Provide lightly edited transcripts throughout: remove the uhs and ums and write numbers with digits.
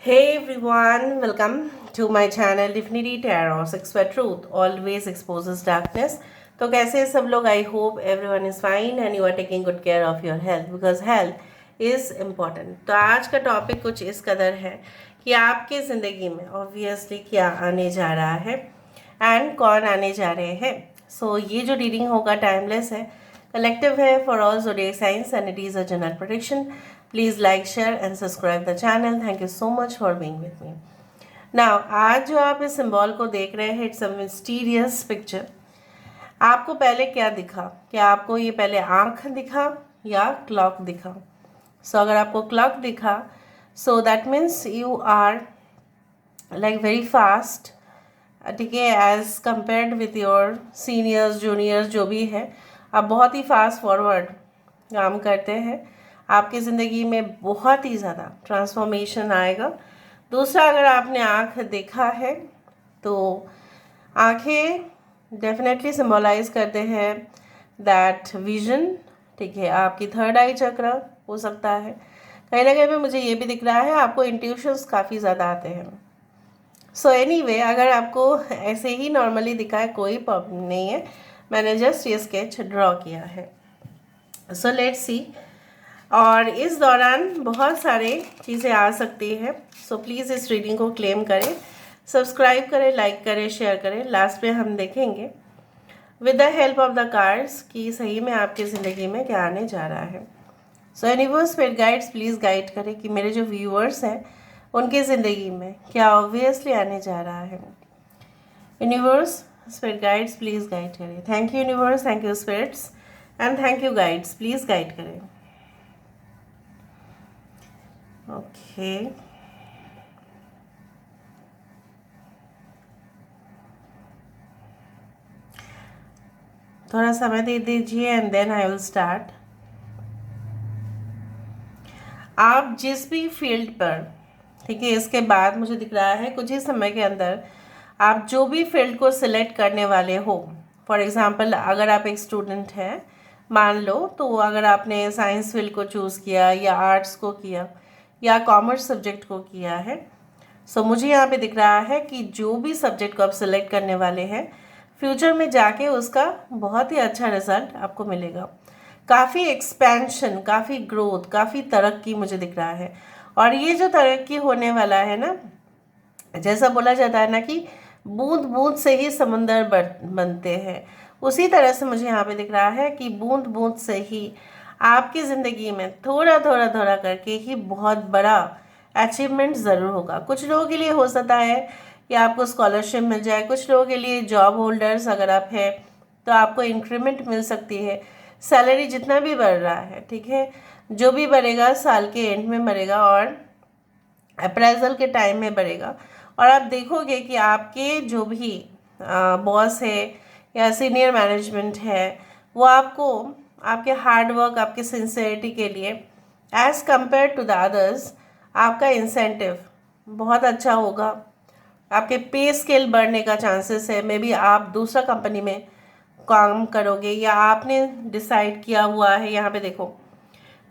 Hey everyone, welcome to my channel Divinity Tarot. Sex for Truth always exposes darkness. तो कैसे सब लोग? I hope everyone is fine and you are taking good care of your health because health is important. तो आज का topic कुछ इस कदर है कि आपके ज़िंदगी में ऑब्वियसली क्या आने जा रहा है एंड कौन आने जा रहे हैं. सो ये जो रीडिंग होगा टाइमलेस है, कलेक्टिव है for all zodiac signs and it is a general prediction. Please like, share and subscribe the channel. Thank you so much for being with me. Now, आज जो आप इस सिंबल को देख रहे हैं, इट्स अ मिस्टीरियस पिक्चर. आपको पहले क्या दिखा? क्या आपको ये पहले आँख दिखा या क्लॉक दिखा? सो अगर आपको क्लॉक दिखा, so that means you are like very fast, ठीक है, as compared with your seniors juniors जो भी है. आप बहुत ही फास्ट फॉरवर्ड काम करते हैं. आपकी ज़िंदगी में बहुत ही ज़्यादा ट्रांसफॉर्मेशन आएगा. दूसरा, अगर आपने आँख देखा है तो आँखें डेफिनेटली सिंबलाइज करते हैं दैट विजन, ठीक है. आपकी थर्ड आई चक्र हो सकता है. कहीं ना कहीं पे मुझे ये भी दिख रहा है आपको इंट्यूशंस काफ़ी ज़्यादा आते हैं. सो एनीवे, अगर आपको ऐसे ही नॉर्मली दिखा है कोई प्रॉब्लम नहीं है. मैंने जस्ट ये स्केच ड्रॉ किया है. So let's see. और इस दौरान बहुत सारे चीज़ें आ सकती हैं. सो प्लीज़ इस रीडिंग को क्लेम करें, सब्सक्राइब करें, लाइक करें, शेयर करें. लास्ट में हम देखेंगे with the help of the cards कि सही में आपकी ज़िंदगी में क्या आने जा रहा है. सो universe spirit guides please guide करें कि मेरे जो व्यूअर्स हैं उनकी ज़िंदगी में क्या ऑब्वियसली आने जा रहा है. Universe spirit guides please guide करें. Thank you universe, thank you spirits and thank you guides. Please guide करें. ओके, थोड़ा समय दे दीजिए and then I will start. आप जिस भी फील्ड पर, ठीक है, इसके बाद मुझे दिख रहा है कुछ ही समय के अंदर आप जो भी फील्ड को सिलेक्ट करने वाले हो. फॉर एग्ज़ाम्पल, अगर आप एक स्टूडेंट हैं मान लो, तो अगर आपने साइंस फील्ड को चूज़ किया या आर्ट्स को किया या कॉमर्स सब्जेक्ट को किया है, सो मुझे यहाँ पे दिख रहा है कि जो भी सब्जेक्ट को आप सिलेक्ट करने वाले हैं फ्यूचर में जाके उसका बहुत ही अच्छा रिजल्ट आपको मिलेगा. काफ़ी एक्सपेंशन, काफ़ी ग्रोथ, काफ़ी तरक्की मुझे दिख रहा है. और ये जो तरक्की होने वाला है ना, जैसा बोला जाता है ना कि बूंद बूंद से ही समंदर बनते हैं, उसी तरह से मुझे यहाँ पे दिख रहा है कि बूंद बूंद से ही आपकी ज़िंदगी में थोड़ा थोड़ा थोड़ा करके ही बहुत बड़ा अचीवमेंट ज़रूर होगा. कुछ लोगों के लिए हो सकता है कि आपको स्कॉलरशिप मिल जाए, कुछ लोगों के लिए जॉब होल्डर्स अगर आप हैं तो आपको इंक्रीमेंट मिल सकती है. सैलरी जितना भी बढ़ रहा है, ठीक है, जो भी बढ़ेगा साल के एंड में बढ़ेगा और अप्रेजल के टाइम में बढ़ेगा. और आप देखोगे कि आपके जो भी बॉस है या सीनियर मैनेजमेंट है वो आपको आपके हार्ड वर्क, आपके सिंसियरिटी के लिए as compare to the others आपका इंसेंटिव बहुत अच्छा होगा. आपके पे स्केल बढ़ने का चांसेस है. मे बी आप दूसरा कंपनी में काम करोगे या आपने डिसाइड किया हुआ है. यहाँ पे देखो,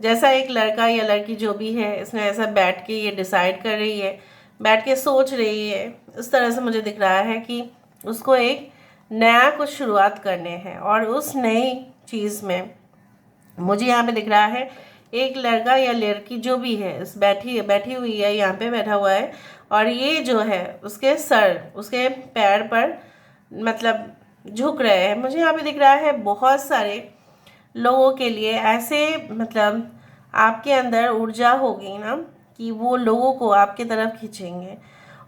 जैसा एक लड़का या लड़की जो भी है इसने ऐसा बैठ के ये डिसाइड कर रही है, बैठ के सोच रही है. इस तरह से मुझे दिख रहा है कि उसको एक नया कुछ शुरुआत करने हैं. और उस नई चीज़ में मुझे यहाँ पे दिख रहा है एक लड़का या लड़की जो भी है इस बैठी हुई है, यहाँ पे बैठा हुआ है. और ये जो है उसके सर, उसके पैर पर मतलब झुक रहे हैं. मुझे यहाँ पे दिख रहा है बहुत सारे लोगों के लिए ऐसे, मतलब आपके अंदर ऊर्जा होगी ना कि वो लोगों को आपके तरफ खींचेंगे.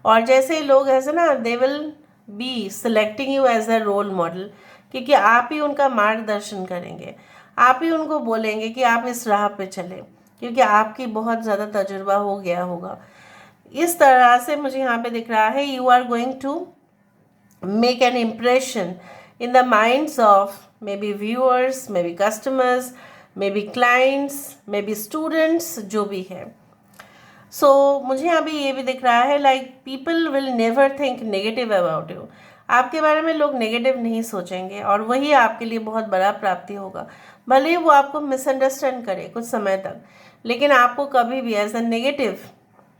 और जैसे लोग ऐसे ना, they will be selecting you as a role model, क्योंकि आप ही उनका मार्गदर्शन करेंगे, आप ही उनको बोलेंगे कि आप इस राह पे चलें, क्योंकि आपकी बहुत ज़्यादा तजुर्बा हो गया होगा. इस तरह से मुझे यहाँ पे दिख रहा है you are going to make an impression in the minds of maybe viewers, maybe customers, maybe clients, maybe students, जो भी है. सो मुझे यहाँ पे ये भी दिख रहा है like people will never think negative about you. आपके बारे में लोग नेगेटिव नहीं सोचेंगे और वही आपके लिए बहुत बड़ा प्राप्ति होगा. भले ही वो आपको मिसअंडरस्टैंड करे कुछ समय तक, लेकिन आपको कभी भी एज अ नेगेटिव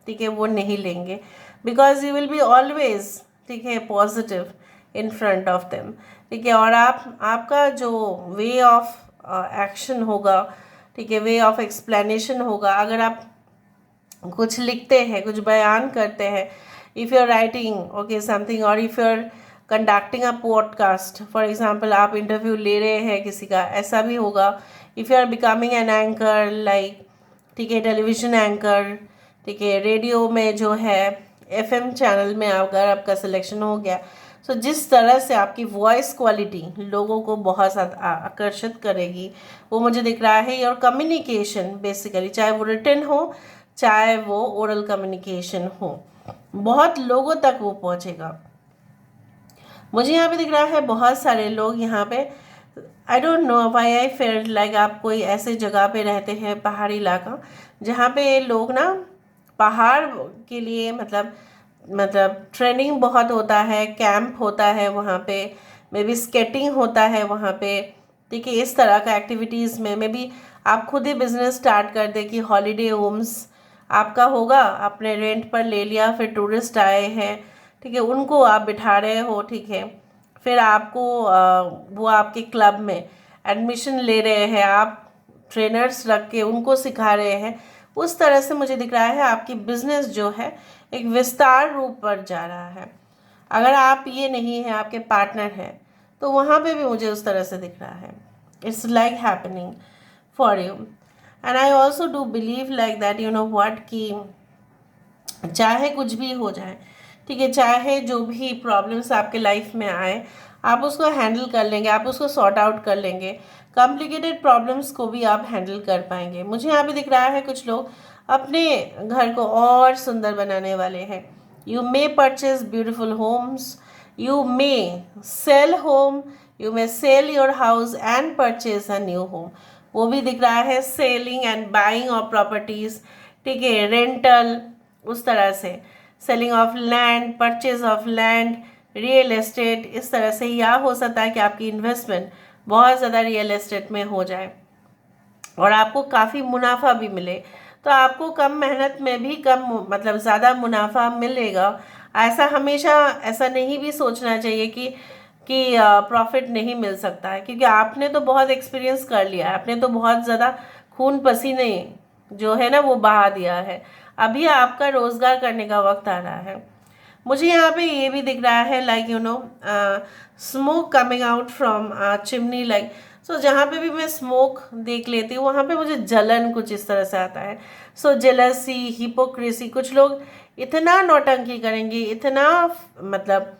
ठीक है, वो नहीं लेंगे, because you will be always, ठीक है, positive in front of them, ठीक है। और आपका जो वे ऑफ एक्शन होगा, ठीक है, वे ऑफ एक्सप्लेनेशन होगा, अगर आप कुछ लिखते हैं, कुछ बयान करते हैं, if you are writing okay something, और if you are conducting a podcast, for example आप इंटरव्यू ले रहे हैं किसी का, ऐसा भी होगा। If you are becoming an anchor like, ठीक है, टेलीविजन एंकर, ठीक है, रेडियो में जो है एफएम चैनल में अगर आपका सिलेक्शन हो गया, सो जिस तरह से आपकी वॉइस क्वालिटी लोगों को बहुत ज़्यादा आकर्षित करेगी, वो मुझे दिख रहा है। और कम्युनिकेशन बेसिकली, चाहे वो रिटन हो चाहे वो ओरल कम्युनिकेशन हो, बहुत लोगों तक वो पहुंचेगा। मुझे यहाँ पे दिख रहा है बहुत सारे लोग यहाँ पे, I don't know why I feel like आप कोई ऐसे जगह पे रहते हैं, पहाड़ी इलाका, जहाँ पे लोग ना पहाड़ के लिए मतलब ट्रेनिंग बहुत होता है, कैंप होता है वहाँ पे, मे बी स्केटिंग होता है वहाँ पे, ठीक है, इस तरह का एक्टिविटीज़ में मे बी आप खुद ही बिजनेस स्टार्ट कर दे कि हॉलीडे होम्स आपका होगा, आपने रेंट पर ले लिया, फिर टूरिस्ट आए हैं, ठीक है, उनको आप बिठा रहे हो, ठीक है, फिर आपको वो आपके क्लब में एडमिशन ले रहे हैं, आप ट्रेनर्स रख के उनको सिखा रहे हैं। उस तरह से मुझे दिख रहा है आपकी बिजनेस जो है एक विस्तार रूप पर जा रहा है। अगर आप ये नहीं है, आपके पार्टनर है, तो वहाँ पे भी मुझे उस तरह से दिख रहा है। It's like happening for you, and I also do believe like that, you know what, कि चाहे कुछ भी हो जाए, ठीक है, चाहे जो भी प्रॉब्लम्स आपके लाइफ में आए, आप उसको हैंडल कर लेंगे, आप उसको सॉर्ट आउट कर लेंगे। कॉम्प्लिकेटेड प्रॉब्लम्स को भी आप हैंडल कर पाएंगे। मुझे यहाँ पे दिख रहा है कुछ लोग अपने घर को और सुंदर बनाने वाले हैं। You may purchase beautiful homes, you may sell home, you may sell your house and purchase a new home. वो भी दिख रहा है, selling and buying of properties, ठीक है, रेंटल, उस तरह से selling of land, purchase of land, real estate, इस तरह से। या हो सकता है कि आपकी इन्वेस्टमेंट बहुत ज़्यादा रियल एस्टेट में हो जाए और आपको काफ़ी मुनाफा भी मिले, तो आपको कम मेहनत में भी कम मतलब ज़्यादा मुनाफा मिलेगा। ऐसा हमेशा ऐसा नहीं भी सोचना चाहिए कि प्रॉफिट नहीं मिल सकता है, क्योंकि आपने तो बहुत एक्सपीरियंस कर लिया है, आपने तो बहुत ज़्यादा खून पसीने जो है ना वो बहा दिया है। अभी आपका रोज़गार करने का वक्त आ रहा है। मुझे यहाँ पे ये भी दिख रहा है like you know smoke coming out from chimney like, so जहाँ पे भी मैं स्मोक देख लेती हूँ वहाँ पे मुझे जलन कुछ इस तरह से आता है। सो जेलसी, हिपोक्रेसी, कुछ लोग इतना नौटंकी करेंगे, इतना मतलब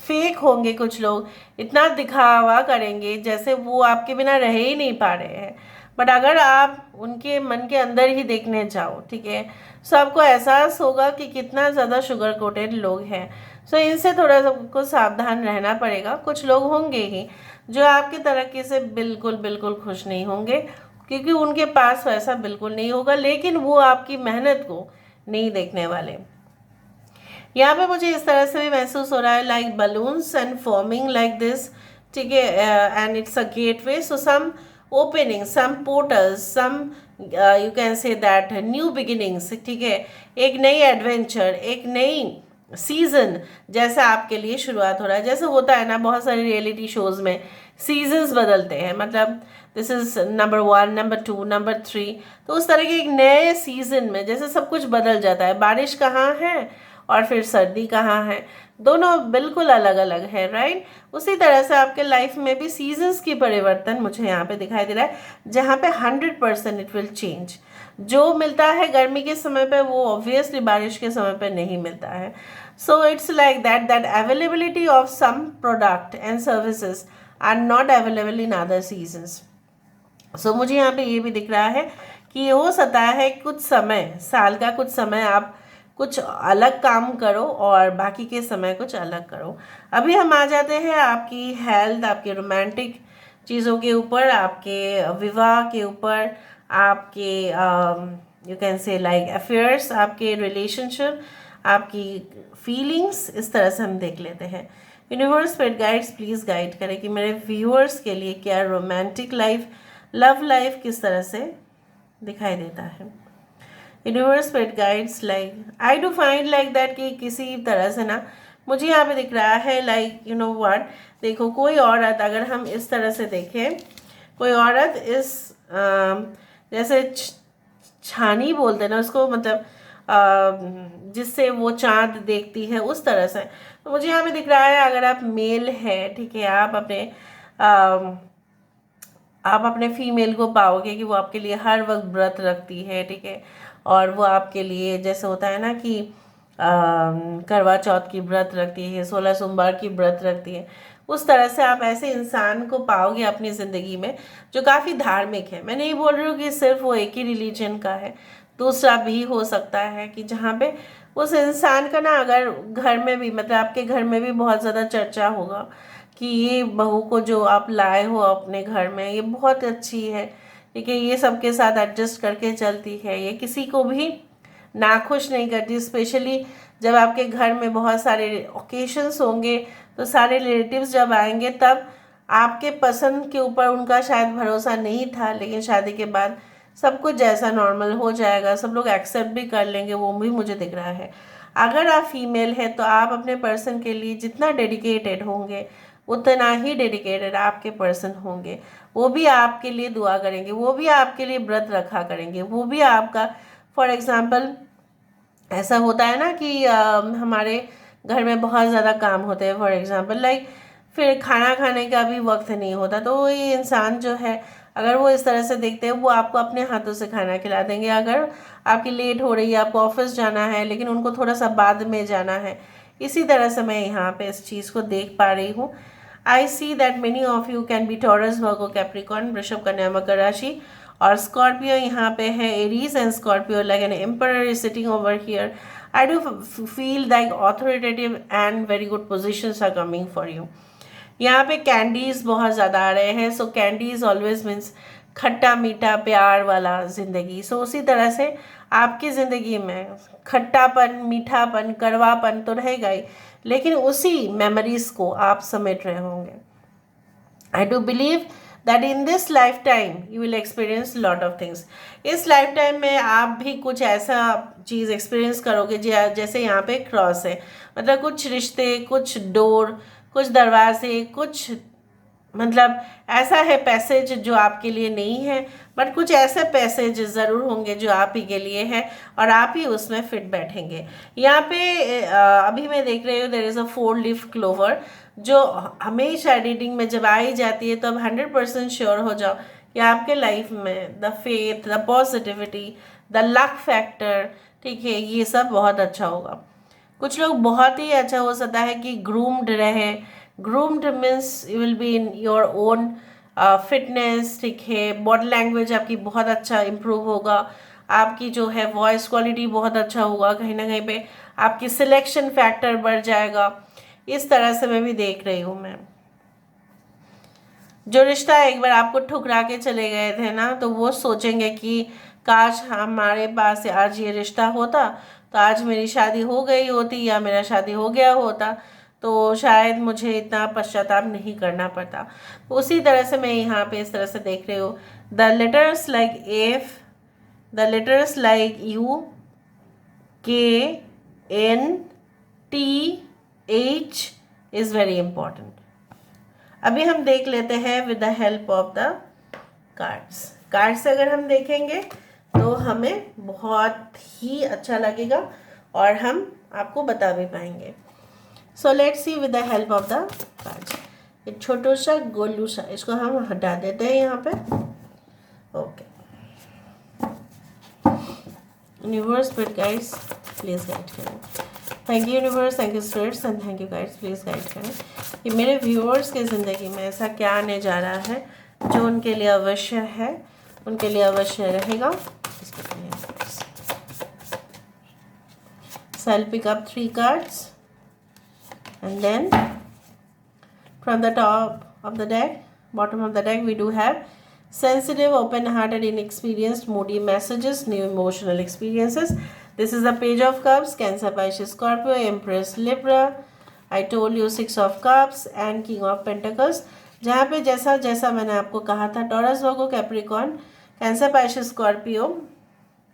फेक होंगे, कुछ लोग इतना दिखावा करेंगे जैसे वो आपके बिना रह ही नहीं पा रहे हैं। बट अगर आप उनके मन के अंदर ही देखने जाओ, ठीक है, सो आपको एहसास होगा कि कितना ज़्यादा शुगर कोटेड लोग हैं। सो इनसे थोड़ा सा आपको सावधान रहना पड़ेगा। कुछ लोग होंगे ही जो आपकी तरक्की से बिल्कुल बिल्कुल खुश नहीं होंगे, क्योंकि उनके पास वैसा बिल्कुल नहीं होगा, लेकिन वो आपकी मेहनत को नहीं देखने वाले। यहाँ पे मुझे इस तरह से भी महसूस हो रहा है like balloons and forming like this, ठीक है, and it's a gateway, so some opening, some portals, some you can say that new beginnings, ठीक है, एक नई एडवेंचर, एक नई सीजन जैसा आपके लिए शुरुआत हो रहा है। जैसे होता है ना बहुत सारे रियलिटी शोज में सीजन्स बदलते हैं, मतलब this is number 1, number 2, number 3, तो उस तरह के एक नए सीजन में जैसे सब कुछ बदल जाता है। बारिश कहाँ है और फिर सर्दी कहाँ है, दोनों बिल्कुल अलग अलग है, राइट। उसी तरह से आपके लाइफ में भी सीजन्स की परिवर्तन मुझे यहाँ पे दिखाई दे रहा है, जहाँ पे 100% इट विल चेंज। जो मिलता है गर्मी के समय पे वो ऑब्वियसली बारिश के समय पे नहीं मिलता है। So it's like that availability of some product and services are not available in other seasons. So मुझे यहाँ पे ये भी दिख रहा है कि हो सकता है कुछ समय, साल का कुछ समय आप कुछ अलग काम करो और बाकी के समय कुछ अलग करो। अभी हम आ जाते हैं आपकी हेल्थ, आपके रोमांटिक चीज़ों के ऊपर, आपके विवाह के ऊपर, आपके यू कैन से लाइक अफेयर्स, आपके रिलेशनशिप, आपकी फीलिंग्स, इस तरह से हम देख लेते हैं। Universe spirit guides please guide करें कि मेरे व्यूअर्स के लिए क्या रोमांटिक लाइफ, लव लाइफ किस तरह से दिखाई देता है। Universe spirit guides like I do find like that कि किसी तरह से ना मुझे यहाँ पे दिख रहा है लाइक यू नो व्हाट, देखो कोई औरत, अगर हम इस तरह से देखें, कोई औरत इस जैसे छानी बोलते हैं ना उसको, मतलब जिससे वो चांद देखती है उस तरह से। तो मुझे यहाँ पे दिख रहा है अगर आप मेल है, ठीक है, आप अपने फीमेल को पाओगे कि वो आपके लिए हर वक्त व्रत रखती है, ठीक है, और वो आपके लिए जैसे होता है ना कि करवा चौथ की व्रत रखती है, 16 सोमवार की व्रत रखती है, उस तरह से आप ऐसे इंसान को पाओगे अपनी ज़िंदगी में जो काफ़ी धार्मिक है। मैं नहीं बोल रही हूँ कि सिर्फ वो एक ही रिलीजन का है, दूसरा भी हो सकता है कि जहाँ पे उस इंसान का ना, अगर घर में भी, मतलब आपके घर में भी बहुत ज़्यादा चर्चा होगा कि ये बहू को जो आप लाए हो अपने घर में ये बहुत अच्छी है, ठीक है, ये सबके साथ एडजस्ट करके चलती है, ये किसी को भी नाखुश नहीं करती। स्पेशली जब आपके घर में बहुत सारे ओकेशंस होंगे तो सारे रिलेटिव्स जब आएंगे, तब आपके पसंद के ऊपर उनका शायद भरोसा नहीं था, लेकिन शादी के बाद सब कुछ जैसा नॉर्मल हो जाएगा, सब लोग एक्सेप्ट भी कर लेंगे, वो भी मुझे दिख रहा है। अगर आप फीमेल हैं तो आप अपने पर्सन के लिए जितना डेडिकेटेड होंगे उतना ही डेडिकेटेड आपके पर्सन होंगे। वो भी आपके लिए दुआ करेंगे, वो भी आपके लिए व्रत रखा करेंगे, वो भी आपका, फॉर एग्ज़ाम्पल ऐसा होता है ना कि हमारे घर में बहुत ज़्यादा काम होते हैं, फॉर एग्ज़ाम्पल लाइक फिर खाना खाने का भी वक्त नहीं होता, तो ये इंसान जो है अगर वो इस तरह से देखते हैं, वो आपको अपने हाथों से खाना खिला देंगे। अगर आपकी लेट हो रही है, आपको ऑफिस जाना है लेकिन उनको थोड़ा सा बाद में जाना है, इसी तरह से मैं यहाँ पे इस चीज़ को देख पा रही हूँ। I see that many of you can be Taurus, Virgo, Capricorn, वृषभ, कन्या, मकर राशि, और स्कॉर्पियो यहाँ पे है, Aries and Scorpio like an emperor is sitting over here. I do feel like authoritative and very good positions are coming for you. यहाँ पे कैंडीज बहुत ज़्यादा आ रहे हैं, सो कैंडीज ऑलवेज मीन्स खट्टा मीठा प्यार वाला ज़िंदगी। सो उसी तरह से आपकी ज़िंदगी में खट्टापन, मीठापन, कड़वापन तो रहेगा ही, लेकिन उसी मेमोरीज को आप समेट रहे होंगे। I do believe that in this life time you will experience lot of things. इस लाइफ टाइम में आप भी कुछ ऐसा चीज़ एक्सपीरियंस करोगे जैसे यहाँ पे क्रॉस है, मतलब कुछ रिश्ते, कुछ डोर, कुछ दरवाजे, कुछ मतलब ऐसा है पैसेज जो आपके लिए नहीं है, बट कुछ ऐसे पैसेज ज़रूर होंगे जो आप ही के लिए है और आप ही उसमें फिट बैठेंगे। यहाँ पे अभी मैं देख रही हूँ there is a 4 leaf clover, जो हमेशा रीडिंग में जब आई जाती है तो अब 100% श्योर हो जाओ कि आपके लाइफ में the faith, the positivity, the luck factor, ठीक है, ये सब बहुत अच्छा होगा। कुछ लोग बहुत ही अच्छा हो सकता है कि ग्रूम्ड रहे। Groomed means you will be in your own fitness, ठीक है, बॉडी लैंग्वेज आपकी बहुत अच्छा इम्प्रूव होगा, आपकी जो है वॉइस क्वालिटी बहुत अच्छा होगा, कहीं ना कहीं पे आपकी सिलेक्शन फैक्टर बढ़ जाएगा। इस तरह से मैं भी देख रही हूँ। मैं जो रिश्ता एक बार आपको ठुकरा के चले गए थे ना, तो वो सोचेंगे कि काश हमारे पास आज ये रिश्ता होता तो आज मेरी शादी हो गई होती या मेरा शादी हो गया होता, तो शायद मुझे इतना पश्चाताप नहीं करना पड़ता। तो उसी तरह से मैं यहाँ पे इस तरह से देख रही हूँ। The letters like F, the letters like U, K, N, T, H is very important. अभी हम देख लेते हैं with the help of the cards. Cards से अगर हम देखेंगे तो हमें बहुत ही अच्छा लगेगा और हम आपको बता भी पाएंगे। So let's see with the help of the cards. एक छोटा सा गोलू सा, इसको हम हटा देते हैं यहाँ पे। Okay, universe spirit guides please guide करें। Thank you universe, thank you spirits and thank you guides, please guide करें कि मेरे व्यूअर्स की ज़िंदगी में ऐसा क्या आने जा रहा है जो उनके लिए अवश्य है, उनके लिए अवश्य रहेगा। So I'll pick up 3 cards and then from the top of the deck, bottom of the deck, we do have sensitive, open-hearted, inexperienced, moody messages, new emotional experiences. This is the Page of Cups, Cancer, Pisces, Scorpio, Empress, Libra. I told you 6 of Cups and King of Pentacles. जहाँ पे जैसा जैसा मैंने आपको कहा था, Taurus, Virgo, Capricorn, Cancer, Pisces, Scorpio,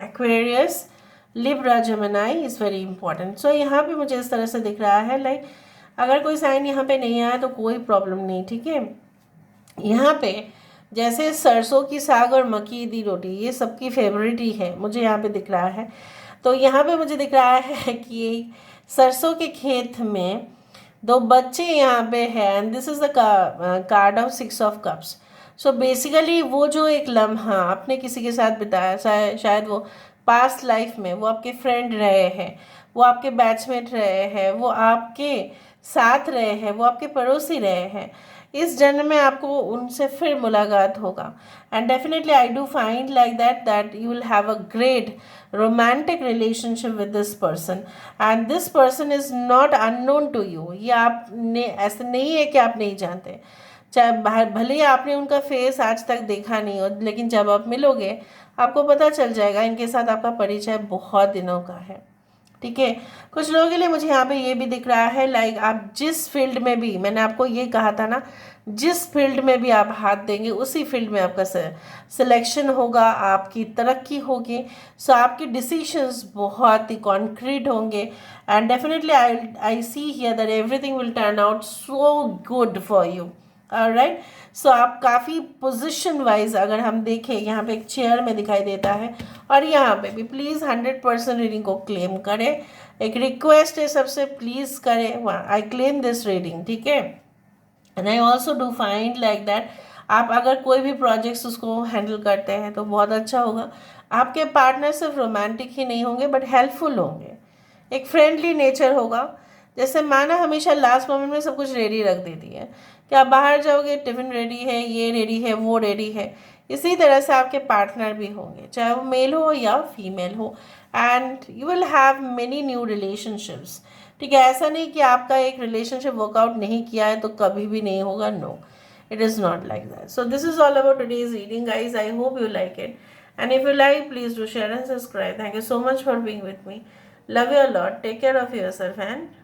Aquarius, Libra Gemini is very important. So यहाँ पे मुझे इस तरह से दिख रहा है, लाइक अगर कोई साइन यहाँ पे नहीं आया तो कोई प्रॉब्लम नहीं, ठीक है। यहाँ पे जैसे सरसों की साग और मक्की दी रोटी ये सबकी फेवरेट ही है, मुझे यहाँ पे दिख रहा है। तो यहाँ पे मुझे दिख रहा है कि सरसों के खेत में दो बच्चे यहाँ पे हैं, and this is the card of 6 of cups. So basically वो जो एक लम्हा आपने किसी के साथ बिताया, शायद वो पास्ट लाइफ में वो आपके फ्रेंड रहे हैं, वो आपके बैचमेट रहे हैं, वो आपके साथ रहे हैं, वो आपके पड़ोसी रहे हैं, इस जन्म में आपको उनसे फिर मुलाकात होगा। And definitely I do find like that you will have a great romantic relationship with this person, and this person is not unknown to you. ये आपने ऐसा नहीं है कि आप नहीं जानते, चाहे भले ही आपने उनका फेस आज तक देखा नहीं हो, लेकिन जब आप मिलोगे आपको पता चल जाएगा इनके साथ आपका परिचय बहुत दिनों का है, ठीक है। कुछ लोगों के लिए मुझे यहाँ पे ये भी दिख रहा है, लाइक आप जिस फील्ड में भी, मैंने आपको ये कहा था ना, जिस फील्ड में भी आप हाथ देंगे उसी फील्ड में आपका सिलेक्शन होगा, आपकी तरक्की होगी। सो आपके डिसीशंस बहुत ही कॉन्क्रीट होंगे, and definitely I see here that everything will turn out so good for you. Right, so आप काफ़ी पोजिशन वाइज अगर हम देखें, यहाँ पे एक चेयर में दिखाई देता है, और यहाँ पे भी प्लीज़ 100% रीडिंग को क्लेम करें। एक रिक्वेस्ट है सबसे, प्लीज़ करें, आई क्लेम दिस रीडिंग, ठीक है। And I also do find like that आप अगर कोई भी प्रोजेक्ट्स उसको हैंडल करते हैं तो बहुत अच्छा होगा। आपके पार्टनर सिर्फ रोमांटिक ही नहीं होंगे बट हेल्पफुल होंगे, एक फ्रेंडली नेचर होगा। जैसे माना हमेशा लास्ट मोमेंट में सब कुछ रेडी रख देती है कि आप बाहर जाओगे, टिफ़िन रेडी है, ये रेडी है, वो रेडी है, इसी तरह से आपके पार्टनर भी होंगे, चाहे वो मेल हो या फीमेल हो, and you will have many new relationships, ठीक है। ऐसा नहीं कि आपका एक रिलेशनशिप वर्कआउट नहीं किया है तो कभी भी नहीं होगा, no, it is not like that. So this is all about today's reading, guys. I hope you like it, and if you like, please do share and subscribe. Thank you so much for being with me. Love you a lot. Take care of yourself, and